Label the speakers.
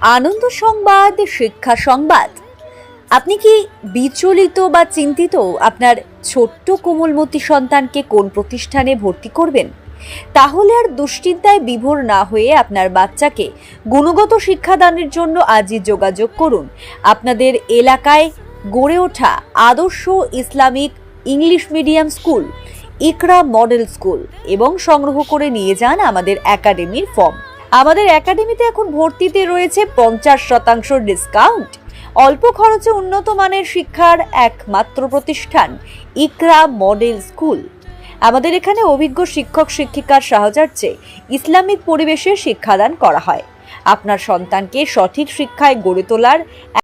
Speaker 1: আনন্দ সংবাদ, শিক্ষা সংবাদ। আপনি কি বিচলিত বা চিন্তিত আপনার ছোট্ট কোমলমতি সন্তানকে কোন প্রতিষ্ঠানে ভর্তি করবেন? তাহলে আর দুশ্চিন্তায় বিভোর না হয়ে আপনার বাচ্চাকে গুণগত শিক্ষাদানের জন্য আজই যোগাযোগ করুন আপনাদের এলাকায় গড়ে ওঠা আদর্শ ইসলামিক ইংলিশ মিডিয়াম স্কুল ইকরা মডেল স্কুল এবং সংগ্রহ করে নিয়ে যান আমাদের একাডেমির ফর্ম। আমাদের একাডেমিতে এখন ভর্তিতে রয়েছে 50% ডিসকাউন্ট। অল্প খরচে উন্নত মানের শিক্ষার একমাত্র প্রতিষ্ঠান ইকরা মডেল স্কুল। আমাদের এখানে অভিজ্ঞ শিক্ষক শিক্ষিকার সাহায্যে ইসলামিক পরিবেশে শিক্ষাদান করা হয়। আপনার সন্তানকে সঠিক শিক্ষায় গড়ে তোলার